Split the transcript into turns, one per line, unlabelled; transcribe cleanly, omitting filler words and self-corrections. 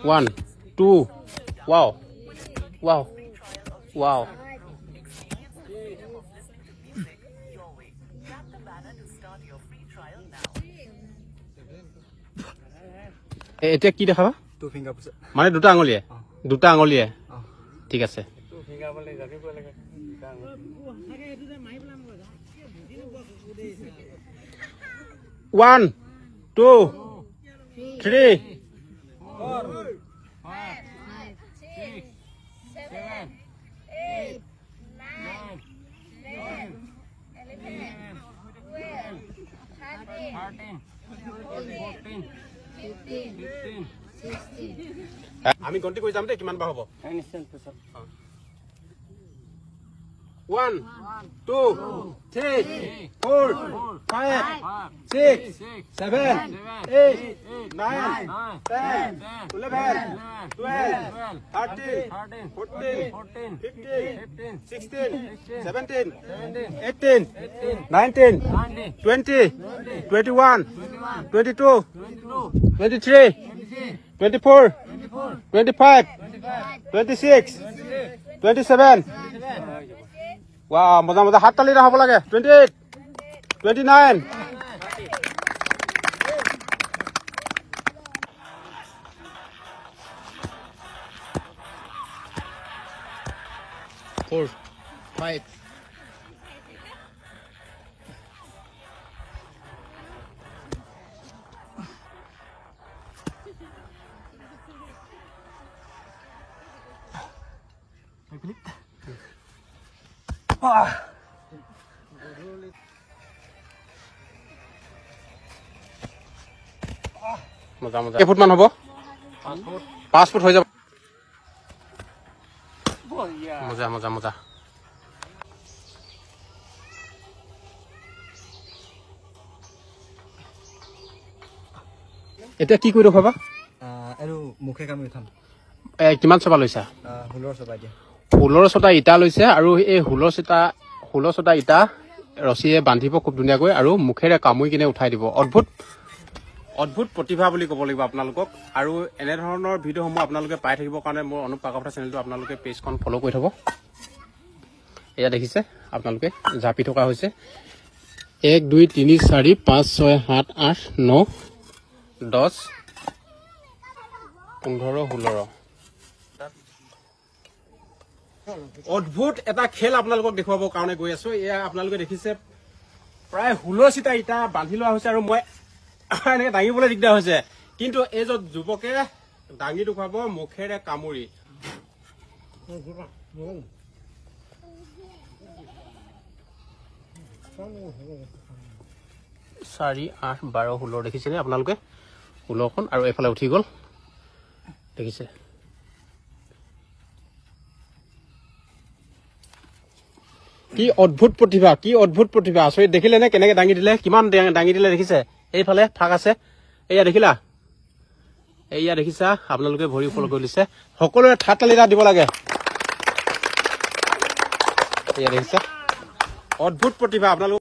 1 2 wow wow wow এতিয়া কি দেখাবা
টু ফিংগাৰ পুছ
মানে দুটা আঙুলিয়ে ঠিক আছে 1 2 3 4 5 6 7 8 9 10 11 12 13 14 15 আমি গন্তি কৰি যাম দে কিমান বা হ'ব 1 2 3 4 5 6 7 8 9 10 11 12 13 14 15 16 17 18 19 20 21 22 23 24 25 26 27 wow moja hat tali ra hobo lage 28 29 4 5 মজা মজা কেই ফুট মান হ'ব 5 ফুট হৈ যাব মজা মজা মজা এটা কি কৰি ৰখাবা
আৰু মুখে কামি উঠাম
কিমান চবা লৈছা
হুলৰ চবা দিয়া
হুলৰ ছটা ইটা লৈছে আৰু এই হুলৰ ছটা ইটা ৰছিয়ে বান্ধিব খুব ধুনীয়াকৈ আৰু মুখেৰে কামুৰি কিনে উঠাই দিব অদ্ভুত প্ৰতিভা বুলি ক'ব লাগিব আপোনালোকক আৰু এনে ধৰণৰ ভিডিঅ'সমূহ আপোনালোকে পাই থাকিবৰ কাৰণে মোৰ অনুপ কাকপথাৰ চেনেলটো আপোনালোকে পেজখন ফ'ল' কৰি থ'ব এয়া দেখিছে আপোনালোকে জাপি থকা হৈছে 1 2 3 4 5 6 7 8 9 10 15 16 অদ্ভুত এটা খেল আপোনালোকক দেখুৱাবৰ কাৰণে গৈ আছো এয়া আপোনালোকে দেখিছে প্ৰায় 16 চিটা ইটা বান্ধি লোৱা হৈছে আৰু মই এনেকৈ দাঙিবলৈ দিগদাৰ হৈছে কিন্তু এই যে যুৱকে দাঙি দেখুৱাব মুখেৰে কামুৰি 4 8 12 16 দেখিছেনে আপোনালোকে 16খন আৰু এফালে উঠি গ'ল দেখিছে কি অদ্ভুত প্ৰতিভা আচৰিত দেখিলে নে কেনেকে দাঙি দিলে কিমান দাঙি দিলে দেখিছে এইফালে ফাক আছে এয়া দেখিলা এয়া দেখিছা আপোনালোকে ভৰি ফল কৰি দিছে সকলোৱে ঠাট তালি দিব লাগে এয়া দেখিছে অদ্ভুত প্ৰতিভা আপোনালোক